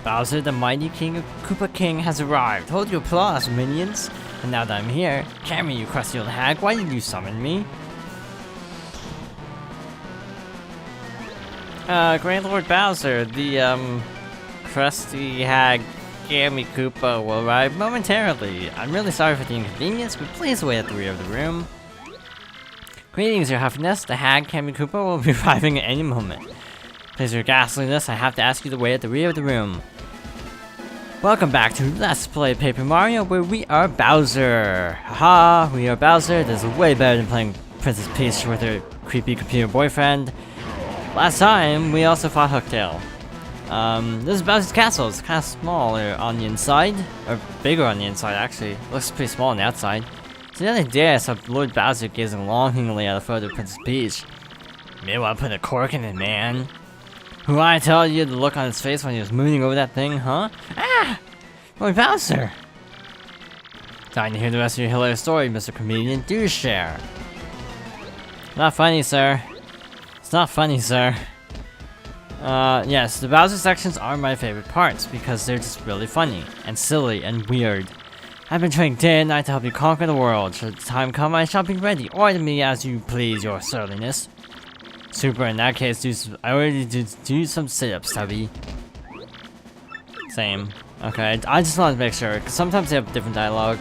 Bowser, the mighty Koopa King, has arrived. Hold your applause, minions. And now that I'm here, Cammy, you crusty old hag, why did you summon me? Grand Lord Bowser, the, crusty hag Cammy Koopa will arrive momentarily. I'm really sorry for the inconvenience, but please wait at the rear of the room. Greetings, your huffiness. The hag Cammy Koopa will be arriving at any moment. Please, your ghastliness, I have to ask you to wait at the rear of the room. Welcome back to Let's Play Paper Mario, where we are Bowser. Haha, we are Bowser. This is way better than playing Princess Peach with her creepy computer boyfriend. Last time, we also fought Hooktail. This is Bowser's castle. It's kind of smaller on the inside, or bigger on the inside actually. It looks pretty small on the outside. So the other day I saw Lord Bowser gazing longingly at a photo of Princess Peach. May want to put a cork in it, man. Who I tell you the look on his face when he was mooning over that thing, huh? Ah! Lord Bowser! Dying to hear the rest of your hilarious story, Mr. Comedian. Do share. Not funny, sir. It's not funny, sir. Yes, the Bowser sections are my favorite parts because they're just really funny and silly and weird. I've been training day and night to help you conquer the world. Should the time come, I shall be ready. Order me as you please, your surliness. Super, in that case, I already do some sit-ups, Tubby. Same. Okay, I just wanted to make sure, because sometimes they have different dialogue.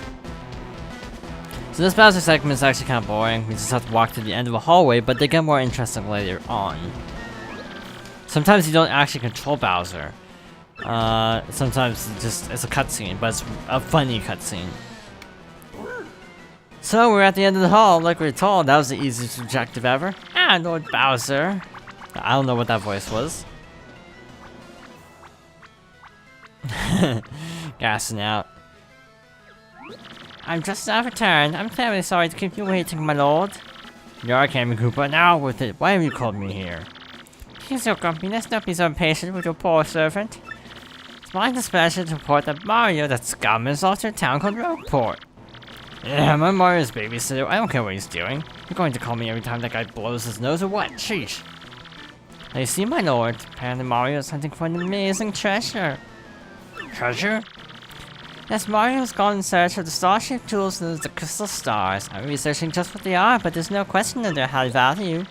So this Bowser segment is actually kind of boring. We just have to walk to the end of a hallway, but they get more interesting later on. Sometimes you don't actually control Bowser. Sometimes it's a cutscene, but it's a funny cutscene. So we're at the end of the hall, like we were told. That was the easiest objective ever. Ah, Lord Bowser. I don't know what that voice was. Gassing out. I'm just now returned. I'm terribly sorry to keep you waiting, my lord. You're Cammy Koopa, now with it. Why have you called me here? Please, your grumpiness, don't be so impatient with your poor servant. It's my displeasure to report that Mario, that scum, is off to a town called Rogueport. Yeah, I'm Mario's babysitter. I don't care what he's doing. You're going to call me every time that guy blows his nose or what? Sheesh. Now you see, my lord, apparently Mario is hunting for an amazing treasure. Treasure? Yes, Mario's gone in search of the star-shaped jewels and the crystal stars. I'm researching just what they are, but there's no question that they're high value.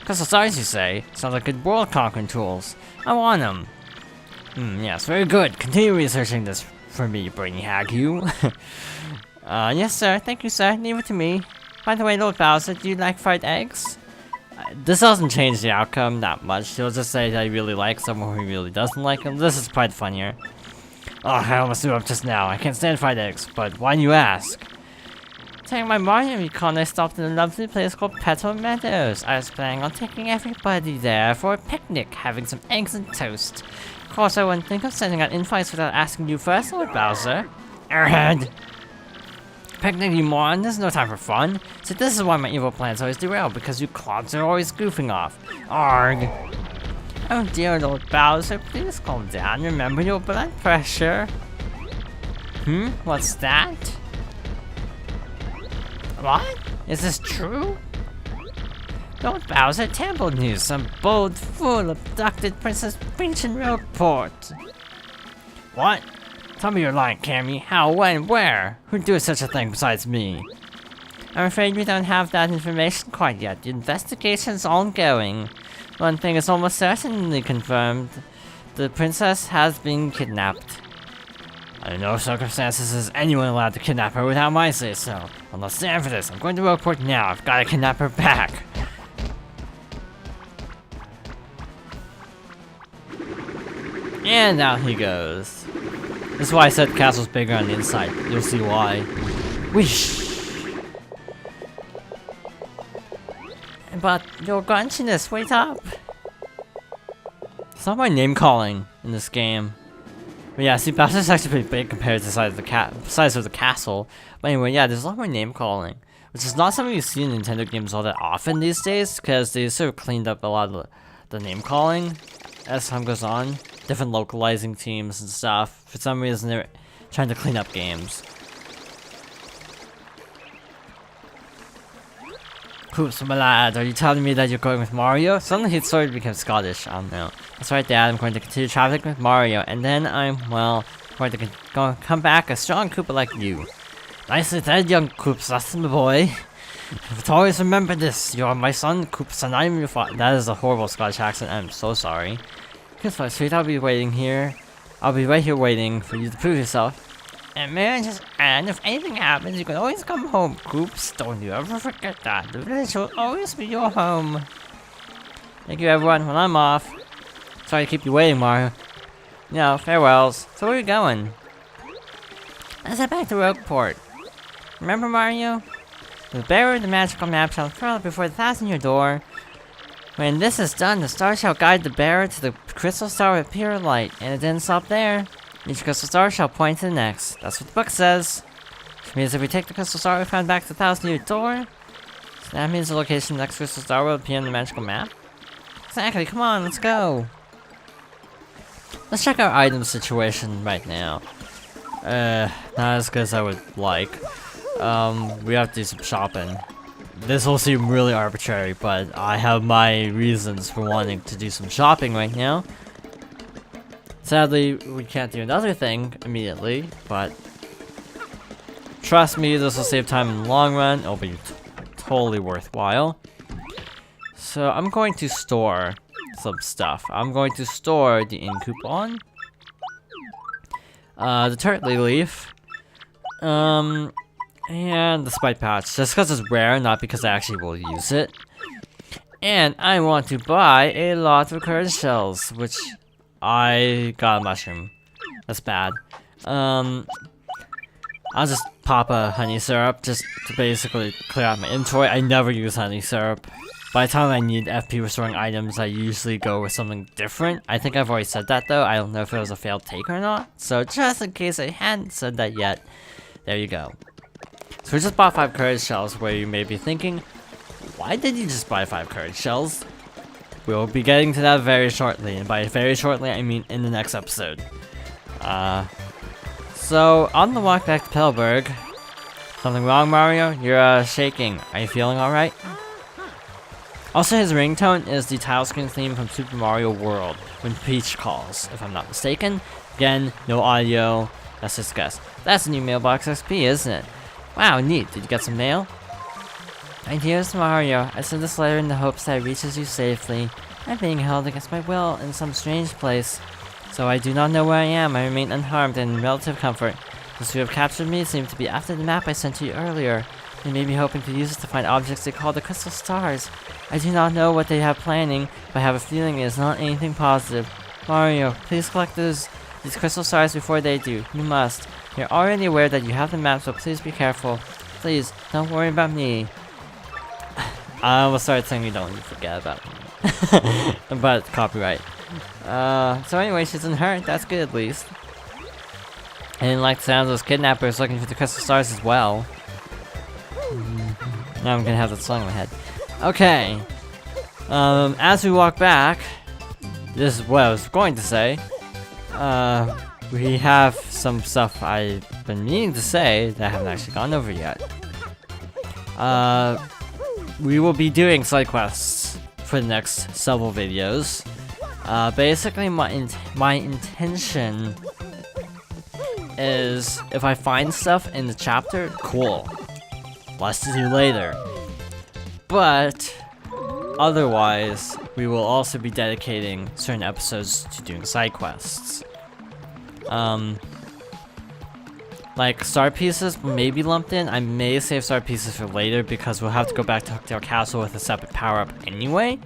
Crystal stars, you say? Sounds like good world-conquering tools. I want them. Yes, very good. Continue researching this for me, brainy hag, you. Yes, sir. Thank you, sir. Leave it to me. By the way, Lord Bowser, do you like fried eggs? This doesn't change the outcome that much. He'll just say that he really likes them or he really doesn't like them. This is quite funnier. Oh, I almost threw up just now. I can't stand fried eggs, but why do you ask? Taking my Mario recon, I stopped in a lovely place called Petal Meadows. I was planning on taking everybody there for a picnic, having some eggs and toast. Of course, I wouldn't think of sending out invites without asking you first, Lord Bowser. Airhead! Picnic, you moron, there's no time for fun. So this is why my evil plans always derail, because you clods are always goofing off. Arg! Oh dear, Lord Bowser, please calm down. Remember your blood pressure. What's that? What? Is this true? Lord Bowser, terrible news. Some bold fool abducted Princess Peach in Rogueport. What? Tell me you're lying, Cammy. How, when, where? Who'd do such a thing besides me? I'm afraid we don't have that information quite yet. The investigation's ongoing. One thing is almost certainly confirmed. The princess has been kidnapped. Under no circumstances is anyone allowed to kidnap her without my say-so. I'll not stand for this. I'm going to Rogueport now. I've got to kidnap her back. And out he goes. This is why I said the castle's bigger on the inside. You'll see why. Whoosh! But your grunchiness, wait up! It's not my name calling in this game. But yeah, see, Bowser's actually pretty big compared to the size of the castle. But anyway, yeah, there's a lot more name calling. Which is not something you see in Nintendo games all that often these days, because they sort of cleaned up a lot of the name calling as time goes on. Different localizing teams and stuff. For some reason, they're trying to clean up games. Hoops, my lad, are you telling me that you're going with Mario? Suddenly he sort of became Scottish, I don't know. That's right, Dad, I'm going to continue traveling with Mario, and then I'm, well, going to come back a strong Koopa like you. Nicely said, young Koops, that's my boy. But always remember this, you are my son, Koops, and I'm your father. That is a horrible Scottish accent, I'm so sorry. Guess what, sweet, I'll be waiting here. I'll be right here waiting for you to prove yourself. And may I just add, if anything happens, you can always come home, Koops. Don't you ever forget that. The village will always be your home. Thank you, everyone. Well, I'm off. Sorry to keep you waiting, Mario. No, farewells. So where are you going? Let's head back to Rogueport. Remember, Mario? The bearer of the magical map shall unfurl before the 1,000-year door. When this is done, the star shall guide the bearer to the crystal star with pure light. And it didn't stop there. Each crystal star shall point to the next. That's what the book says. Which means if we take the crystal star we found back to the 1,000-year door, so that means the location of the next crystal star will appear on the magical map. Exactly, come on, let's go. Let's check our item situation right now. Not as good as I would like. We have to do some shopping. This will seem really arbitrary, but I have my reasons for wanting to do some shopping right now. Sadly, we can't do another thing immediately, but trust me, this will save time in the long run. It'll be totally worthwhile. So I'm going to store some stuff. I'm going to store the ink coupon, the turtley leaf, and the spite patch, just because it's rare, not because I actually will use it. And I want to buy a lot of courage shells, which I got a mushroom. That's bad. I'll just pop a honey syrup just to basically clear out my inventory. I never use honey syrup. By the time I need FP restoring items, I usually go with something different. I think I've already said that though. I don't know if it was a failed take or not. So just in case I hadn't said that yet, there you go. So we just bought 5 courage shells, where you may be thinking, why did you just buy 5 courage shells? We'll be getting to that very shortly, and by very shortly, I mean in the next episode. So, on the walk back to Pelberg, something wrong, Mario? You're, shaking. Are you feeling alright? Also, his ringtone is the title screen theme from Super Mario World, when Peach calls, if I'm not mistaken. Again, no audio, that's just a guess. That's a new mailbox XP, isn't it? Wow, neat. Did you get some mail? My dearest Mario, I sent this letter in the hopes that it reaches you safely. I'm being held against my will in some strange place. So I do not know where I am. I remain unharmed and in relative comfort. Those who have captured me seem to be after the map I sent to you earlier. They may be hoping to use it to find objects they call the crystal stars. I do not know what they have planning, but I have a feeling it is not anything positive. Mario, please collect these crystal stars before they do. You must. You're already aware that you have the map, so please be careful. Please, don't worry about me. I almost started saying you don't forget about me. But copyright. So anyway, she doesn't hurt. That's good at least. I didn't like the sound of those kidnappers looking for the crystal stars as well. Now I'm gonna have that song in my head. Okay. As we walk back, this is what I was going to say. We have some stuff I've been meaning to say that I haven't actually gone over yet. We will be doing side quests for the next several videos. Basically, my intention is if I find stuff in the chapter, cool. Less to do later. But otherwise, we will also be dedicating certain episodes to doing side quests. Like star pieces may be lumped in. I may save star pieces for later because we'll have to go back to Hooktail Castle with a separate power-up anyway.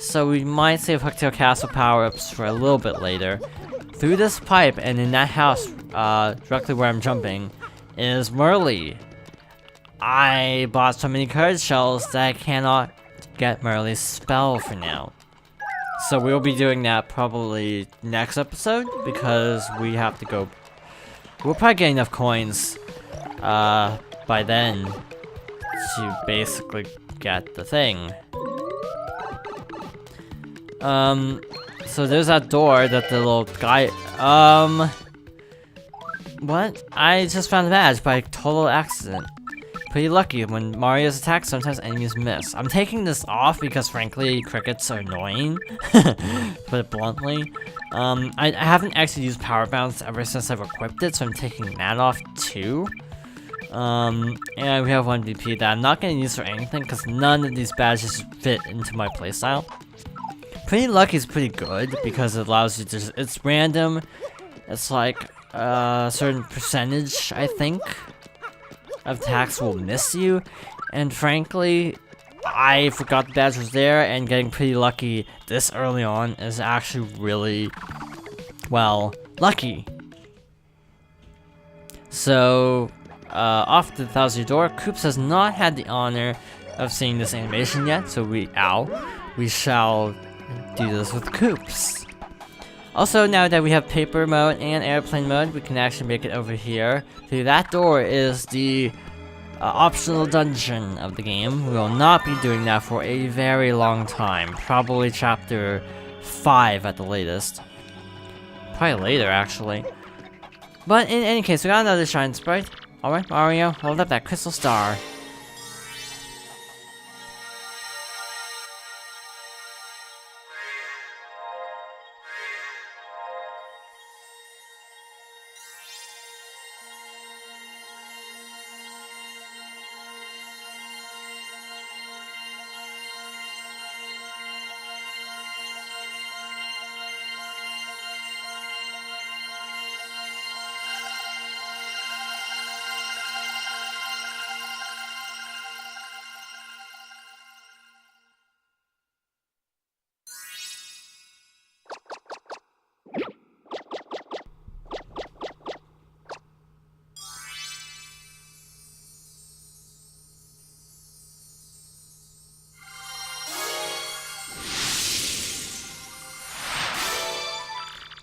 So we might save Hooktail Castle power-ups for a little bit later. Through this pipe and in that house, directly where I'm jumping, is Merly. I bought so many courage shells that I cannot get Merly's spell for now. So we'll be doing that probably next episode because we have to go. We'll probably get enough coins by then to basically get the thing. So there's that door that the little guy, what? I just found a badge by total accident. pretty lucky. When Mario's attacked, sometimes enemies miss. I'm taking this off because frankly, crickets are annoying, to put it bluntly. I haven't actually used Power Bounce ever since I've equipped it, so I'm taking that off too. And we have 1 VP that I'm not going to use for anything because none of these badges fit into my playstyle. Pretty lucky is pretty good because it allows you to it's random. It's like a certain percentage, I think, of attacks will miss you. And frankly, I forgot the badge was there, and getting pretty lucky this early on is actually really, well, lucky. So, off to the Thousand Door. Koops has not had the honor of seeing this animation yet, so we shall do this with Koops. Also, now that we have paper mode and airplane mode, we can actually make it over here. Through that door is the optional dungeon of the game. We will not be doing that for a very long time. Probably chapter 5 at the latest. Probably later, actually. But in any case, we got another Shine Sprite. Alright, Mario, hold up that crystal star.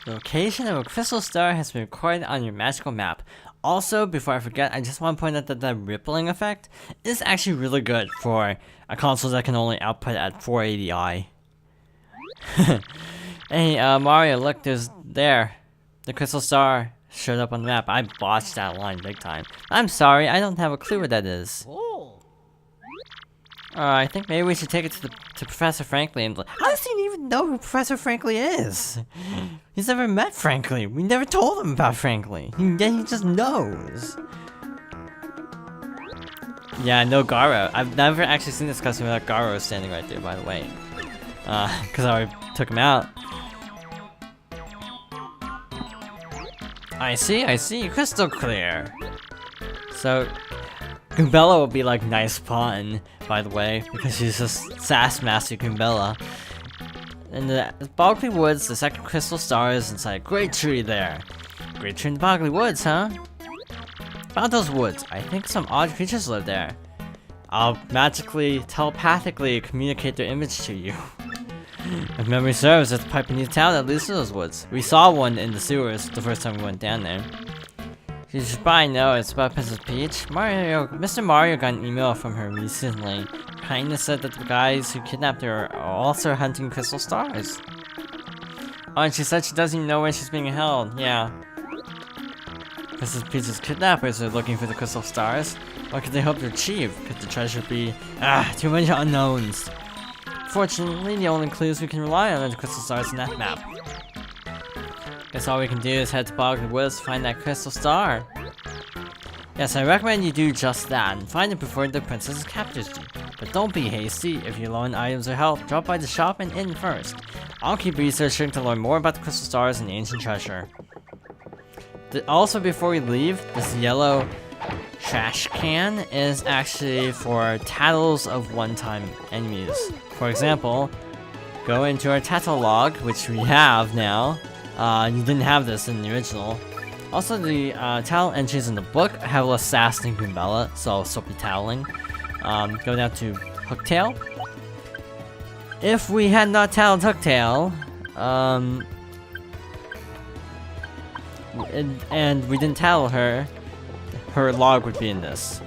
The location of a crystal star has been recorded on your magical map. Also, before I forget, I just want to point out that the rippling effect is actually really good for a console that can only output at 480i. Hey, Mario, look, the crystal star showed up on the map. I botched that line big time. I'm sorry, I don't have a clue what that is. I think maybe we should take it to Professor Frankly and how does he even know who Professor Frankly is? He's never met Frankly. We never told him about Frankly. He just knows. Yeah, no Garo. I've never actually seen this customer without Garo standing right there, by the way. Because I already took him out. I see. Crystal clear. So, Goombella will be like nice pun, by the way, because she's just Sassmaster Goombella. In the Boggly Woods, the second crystal star is inside a great tree there. Great tree in the Boggly Woods, huh? About those woods, I think some odd creatures live there. I'll magically, telepathically communicate their image to you. If memory serves, there's a pipe beneath town that leads to those woods. We saw one in the sewers the first time we went down there. You should probably know it's about Princess Peach. Mr. Mario got an email from her recently. Kinda said that the guys who kidnapped her are also hunting crystal stars. Oh, and she said she doesn't even know where she's being held. Yeah. Princess Peach's kidnappers are looking for the crystal stars. What could they hope to achieve? Could the treasure be... too many unknowns. Fortunately, the only clues we can rely on are the crystal stars in that map. Guess all we can do is head to Boggly Woods to find that crystal star. Yes, I recommend you do just that and find it before the princess captures you. But don't be hasty. If you're low on items or health, drop by the shop and inn first. I'll keep researching to learn more about the crystal stars and the ancient treasure. Also, before we leave, this yellow trash can is actually for tattles of one-time enemies. For example, go into our tattle log, which we have now. You didn't have this in the original. Also, the towel entries in the book have less sass than Goombella, so I'll still be toweling. Go down to Hooktail. If we had not toweled Hooktail, and we didn't towel her, her log would be in this.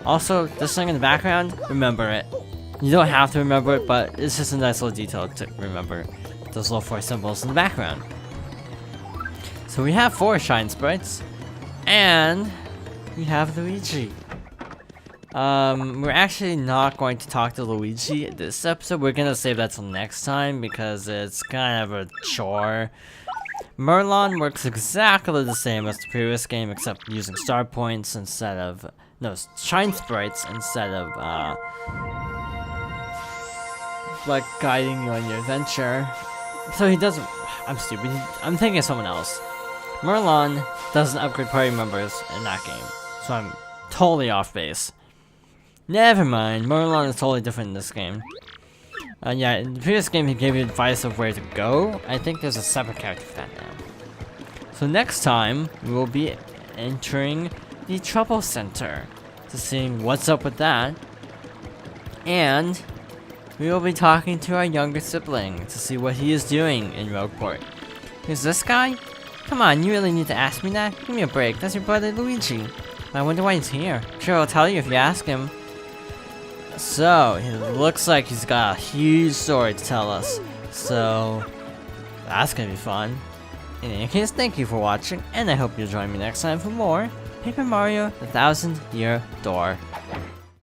Also, this thing in the background, remember it. You don't have to remember it, but it's just a nice little detail to remember. Those little 4 symbols in the background. So we have 4 Shine Sprites, and we have Luigi. We're actually not going to talk to Luigi this episode. We're gonna save that till next time because it's kind of a chore. Merlon works exactly the same as the previous game, except using star points instead of shine sprites instead of like guiding you on your adventure. So he doesn't. I'm stupid. I'm thinking of someone else. Merlon doesn't upgrade party members in that game, so I'm totally off base. Never mind, Merlon is totally different in this game. Yeah, in the previous game he gave you advice of where to go. I think there's a separate character for that now. So next time, we will be entering the Trouble Center to see what's up with that. And we will be talking to our younger sibling to see what he is doing in Rogueport. Who's this guy? Come on, you really need to ask me that? Give me a break, that's your brother Luigi. I wonder why he's here. Sure, I'll tell you if you ask him. So, it looks like he's got a huge story to tell us. So, that's gonna be fun. In any case, thank you for watching, and I hope you'll join me next time for more Paper Mario: The Thousand Year Door.